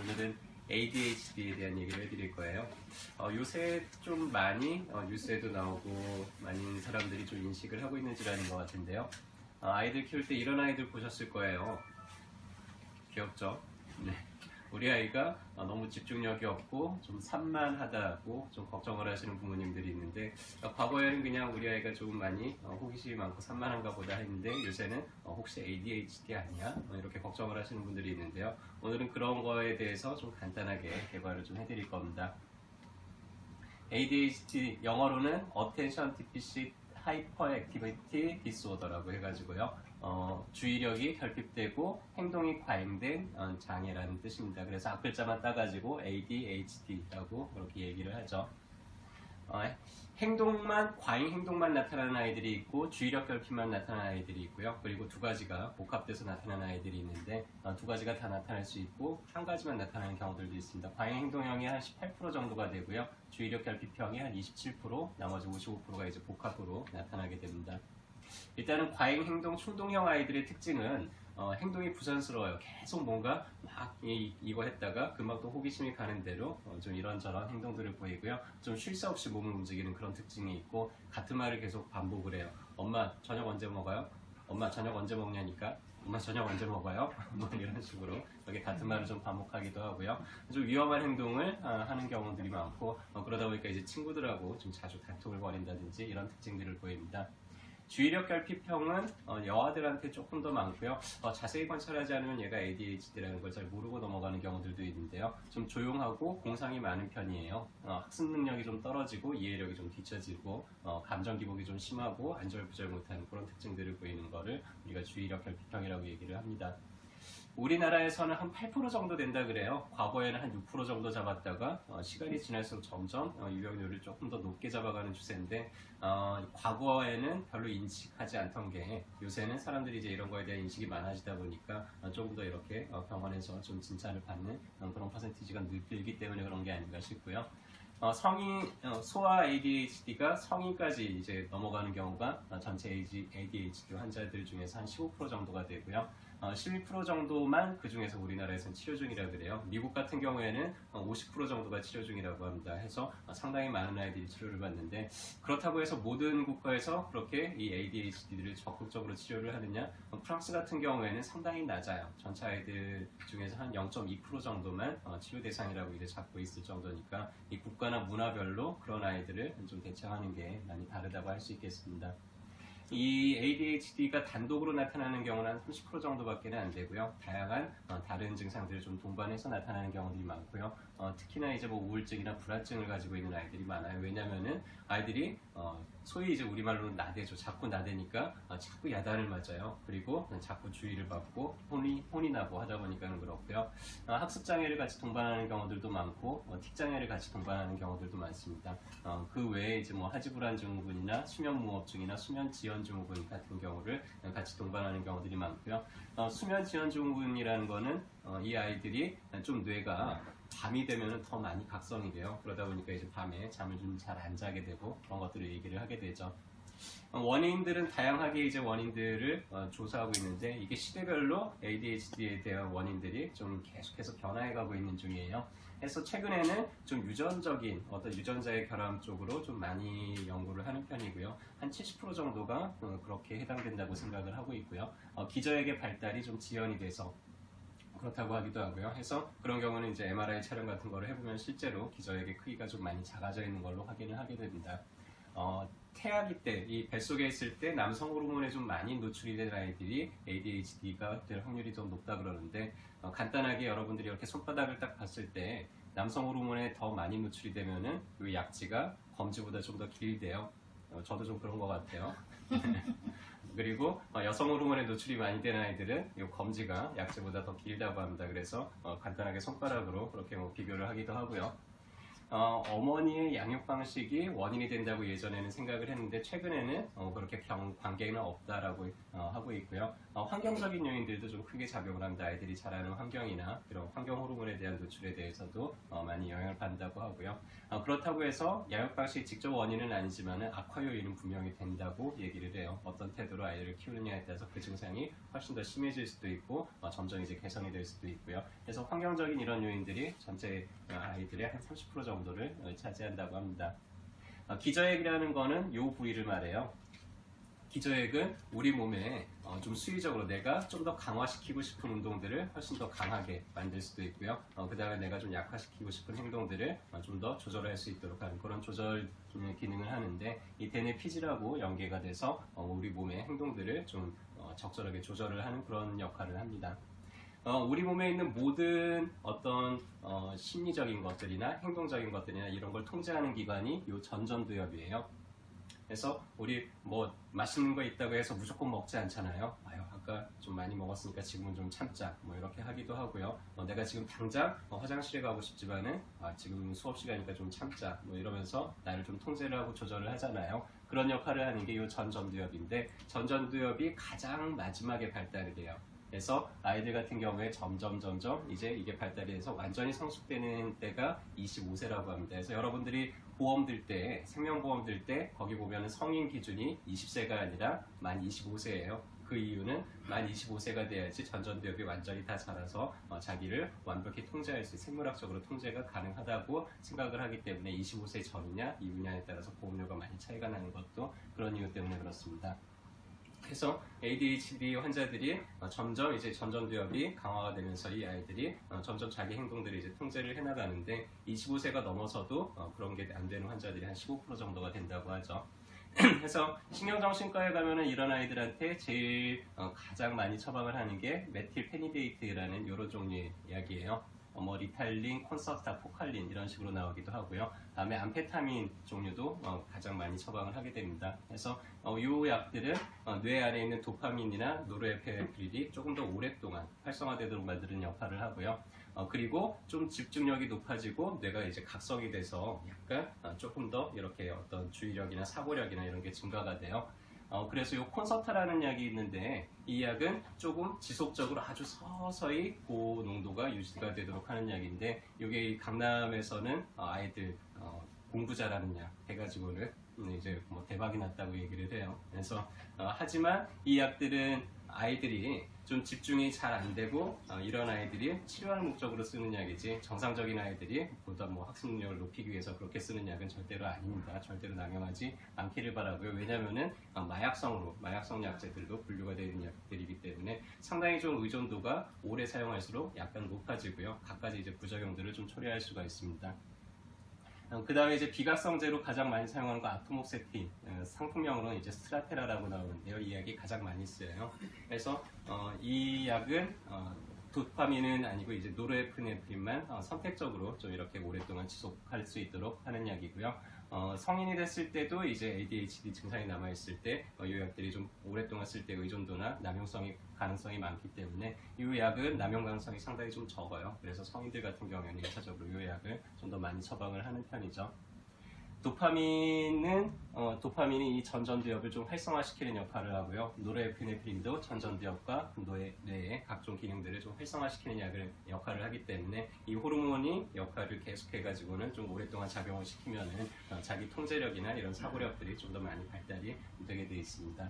오늘은 ADHD에 대한 얘기를 해드릴 거예요. 요새 좀 많이 뉴스에도 나오고 많은 사람들이 좀 인식을 하고 있는 질환인 것 같은데요. 아이들 키울 때 이런 아이들 보셨을 거예요. 귀엽죠? 네. 우리 아이가 너무 집중력이 없고 좀 산만하다고 좀 걱정을 하시는 부모님들이 있는데, 과거에는 그냥 우리 아이가 조금 많이 호기심이 많고 산만한가 보다 했는데, 요새는 혹시 ADHD 아니야? 이렇게 걱정을 하시는 분들이 있는데요. 오늘은 그런 거에 대해서 좀 간단하게 개발을 좀 해드릴 겁니다. ADHD 영어로는 Attention Deficit Hyperactivity Disorder라고 해가지고요. 주의력이 결핍되고 행동이 과잉된 장애라는 뜻입니다. 그래서 앞글자만 따가지고 ADHD라고 그렇게 얘기를 하죠. 과잉 행동만 나타나는 아이들이 있고 주의력 결핍만 나타나는 아이들이 있고요. 그리고 두 가지가 복합돼서 나타나는 아이들이 있는데, 두 가지가 다 나타날 수 있고 한 가지만 나타나는 경우들도 있습니다. 과잉 행동형이 한 18% 정도가 되고요. 주의력 결핍형이 한 27%, 나머지 55%가 이제 복합으로 나타나게 됩니다. 일단은 과잉 행동 충동형 아이들의 특징은 행동이 부산스러워요. 계속 뭔가 막 이거 했다가 금방 또 호기심이 가는 대로 좀 이런저런 행동들을 보이고요. 좀 쉴 새 없이 몸을 움직이는 그런 특징이 있고, 같은 말을 계속 반복을 해요. 엄마 저녁 언제 먹어요? 엄마 저녁 언제 먹냐니까? 엄마 저녁 언제 먹어요? 뭐 이런 식으로 이렇게 같은 말을 좀 반복하기도 하고요. 좀 위험한 행동을 하는 경우들이 많고, 그러다 보니까 이제 친구들하고 좀 자주 다툼을 벌인다든지 이런 특징들을 보입니다. 주의력 결핍형은 여아들한테 조금 더 많고요. 자세히 관찰하지 않으면 얘가 ADHD라는 걸 잘 모르고 넘어가는 경우들도 있는데요. 좀 조용하고 공상이 많은 편이에요. 학습 능력이 좀 떨어지고 이해력이 좀 뒤처지고 감정 기복이 좀 심하고 안절부절 못하는 그런 특징들을 보이는 거를 우리가 주의력 결핍형이라고 얘기를 합니다. 우리나라에서는 한 8% 정도 된다 그래요. 과거에는 한 6% 정도 잡았다가 시간이 지날수록 점점 유병률을 조금 더 높게 잡아가는 추세인데, 과거에는 별로 인식하지 않던 게 요새는 사람들이 이제 이런 거에 대한 인식이 많아지다 보니까 조금 더 이렇게 병원에서 좀 진찰을 받는 그런 퍼센티지가 늘기 때문에 그런 게 아닌가 싶고요. 소아 ADHD가 성인까지 이제 넘어가는 경우가 전체 ADHD 환자들 중에서 한 15% 정도가 되고요. 12% 정도만 그 중에서 우리나라에서는 치료 중이라고 그래요. 미국 같은 경우에는 50% 정도가 치료 중이라고 합니다. 해서 상당히 많은 아이들이 치료를 받는데, 그렇다고 해서 모든 국가에서 그렇게 이 ADHD를 적극적으로 치료를 하느냐? 프랑스 같은 경우에는 상당히 낮아요. 전체 아이들 중에서 한 0.2% 정도만 치료 대상이라고 이제 잡고 있을 정도니까, 이 국가나 문화별로 그런 아이들을 좀 대처하는 게 많이 다르다고 할 수 있겠습니다. 이 ADHD가 단독으로 나타나는 경우는 한 30% 정도밖에 안 되고요. 다양한 다른 증상들을 좀 동반해서 나타나는 경우들이 많고요. 특히나 이제 뭐 우울증이나 불안증을 가지고 있는 아이들이 많아요. 왜냐면은 아이들이 소위 이제 우리말로는 나대죠. 자꾸 나대니까 자꾸 야단을 맞아요. 그리고 자꾸 주의를 받고 혼이 나고 하다 보니까는 그렇고요. 학습 장애를 같이 동반하는 경우들도 많고, 틱 장애를 같이 동반하는 경우들도 많습니다. 그 외에 이제 뭐 하지불안 증후군이나 수면 무호흡증이나 수면 지연 증후군 같은 경우를 같이 동반하는 경우들이 많고요. 수면 지연 증후군이라는 거는 이 아이들이 좀 뇌가 밤이 되면 더 많이 각성이 돼요. 그러다 보니까 이제 밤에 잠을 좀 잘 안 자게 되고 그런 것들을 얘기를 하게 되죠. 원인들은 다양하게 이제 원인들을 조사하고 있는데, 이게 시대별로 ADHD에 대한 원인들이 좀 계속해서 변화해가고 있는 중이에요. 그래서 최근에는 좀 유전적인 어떤 유전자의 결함 쪽으로 좀 많이 연구를 하는 편이고요. 한 70% 정도가 그렇게 해당된다고 생각을 하고 있고요. 기저액의 발달이 좀 지연이 돼서 그렇다고 하기도 하고요. 해서 그런 경우는 이제 MRI 촬영 같은 거를 해보면 실제로 기저액의 크기가 좀 많이 작아져 있는 걸로 확인을 하게 됩니다. 태아기 때, 이 뱃속에 있을 때 남성 호르몬에 좀 많이 노출이 된 아이들이 ADHD가 될 확률이 좀 높다 그러는데, 간단하게 여러분들이 이렇게 손바닥을 딱 봤을 때 남성 호르몬에 더 많이 노출이 되면은 이 약지가 검지보다 좀 더 길대요. 저도 좀 그런 것 같아요. 그리고 여성 호르몬에 노출이 많이 되는 아이들은 이 검지가 약지보다 더 길다고 합니다. 그래서 간단하게 손가락으로 그렇게 비교를 하기도 하고요. 어머니의 양육 방식이 원인이 된다고 예전에는 생각을 했는데 최근에는 그렇게 관계는 없다라고 하고 있고요. 환경적인 요인들도 좀 크게 작용을 합니다. 아이들이 자라는 환경이나 이런 환경 호르몬에 대한 노출에 대해서도 많이 영향을 받는다고 하고요. 그렇다고 해서 양육 방식이 직접 원인은 아니지만 악화 요인은 분명히 된다고 얘기를 해요. 어떤 태도로 아이를 키우느냐에 따라서 그 증상이 훨씬 더 심해질 수도 있고 점점 이제 개선이 될 수도 있고요. 그래서 환경적인 이런 요인들이 전체 아이들의 한 30% 정도를 차지한다고 합니다. 기저액이라는 거는 이 부위를 말해요. 기저액은 우리 몸에 좀 수의적으로 내가 좀 더 강화시키고 싶은 운동들을 훨씬 더 강하게 만들 수도 있고요. 그 다음에 내가 좀 약화시키고 싶은 행동들을 좀 더 조절할 수 있도록 하는 그런 조절 기능을 하는데 이 대뇌피질하고 연계가 돼서 우리 몸의 행동들을 좀 적절하게 조절을 하는 그런 역할을 합니다. 우리 몸에 있는 모든 어떤 심리적인 것들이나 행동적인 것들이나 이런 걸 통제하는 기관이 이 전전두엽이에요. 그래서 우리 뭐 맛있는 거 있다고 해서 무조건 먹지 않잖아요. 아유, 아까 좀 많이 먹었으니까 지금은 좀 참자 뭐 이렇게 하기도 하고요. 내가 지금 당장 화장실에 가고 싶지만은 지금 수업 시간이니까 좀 참자 뭐 이러면서 나를 좀 통제를 하고 조절을 하잖아요. 그런 역할을 하는 게 이 전전두엽인데 전전두엽이 가장 마지막에 발달이 돼요. 그래서 아이들 같은 경우에 점점 이제 이게 발달이 돼서 완전히 성숙되는 때가 25세라고 합니다. 그래서 여러분들이 보험 들 때, 생명보험 들 때 거기 보면 성인 기준이 20세가 아니라 만 25세예요. 그 이유는 만 25세가 돼야지 전전두엽이 완전히 다 자라서 자기를 완벽히 통제할 수, 생물학적으로 통제가 가능하다고 생각을 하기 때문에 25세 전이냐 이후냐에 따라서 보험료가 많이 차이가 나는 것도 그런 이유 때문에 그렇습니다. 그래서 ADHD 환자들이 점점 이제 전전두엽이 강화가 되면서 이 아이들이 점점 자기 행동들을 이제 통제를 해나가는데 25세가 넘어서도 그런 게 안 되는 환자들이 한 15% 정도가 된다고 하죠. 그래서 신경정신과에 가면은 이런 아이들한테 제일 가장 많이 처방을 하는 게 메틸페니데이트라는 이런 종류의 약이에요. 리탈린, 콘서타, 포칼린 이런 식으로 나오기도 하고요. 다음에 암페타민 종류도 가장 많이 처방을 하게 됩니다. 그래서 이 약들은 뇌 안에 있는 도파민이나 노르에피네프린이 조금 더 오랫동안 활성화되도록 만드는 역할을 하고요. 그리고 좀 집중력이 높아지고 뇌가 이제 각성이 돼서 약간 조금 더 이렇게 어떤 주의력이나 사고력이나 이런 게 증가가 돼요. 그래서 이 콘서타라는 약이 있는데 이 약은 조금 지속적으로 아주 서서히 고농도가 유지가 되도록 하는 약인데 이게 강남에서는 아이들 공부 잘하는 약 해가지고는 이제 뭐 대박이 났다고 얘기를 해요. 그래서 하지만 이 약들은 아이들이 좀 집중이 잘 안 되고 이런 아이들이 치료하는 목적으로 쓰는 약이지 정상적인 아이들이 보다 뭐 학습 능력을 높이기 위해서 그렇게 쓰는 약은 절대로 아닙니다. 절대로 남용하지 않기를 바라고요. 왜냐하면은 마약성 약제들도 분류가 되는 약들이기 때문에 상당히 좀 의존도가 오래 사용할수록 약간 높아지고요. 갖가지 이제 부작용들을 좀 초래할 수가 있습니다. 그 다음에 이제 비각성제로 가장 많이 사용하는 거 아토목세틴, 상품명으로는 이제 스트라테라라고 나오는데요. 이 약이 가장 많이 쓰여요. 그래서 이 약은 도파민은 아니고 이제 노르에피네프린만 선택적으로 좀 이렇게 오랫동안 지속할 수 있도록 하는 약이고요. 성인이 됐을 때도 이제 ADHD 증상이 남아있을 때 이 약들이 좀 오랫동안 쓸 때 의존도나 남용성이 가능성이 많기 때문에 이 약은 남용 가능성이 상당히 좀 적어요. 그래서 성인들 같은 경우에는 1차적으로 이 약을 좀 더 많이 처방을 하는 편이죠. 도파민이 이 전전두엽을 좀 활성화시키는 역할을 하고요. 노르에피네프린도 전전두엽과 뇌의 각종 기능들을 좀 활성화시키는 역할을 하기 때문에 이 호르몬이 역할을 계속해가지고는 좀 오랫동안 작용을 시키면은 자기 통제력이나 이런 사고력들이 좀 더 많이 발달이 되게 되어 있습니다.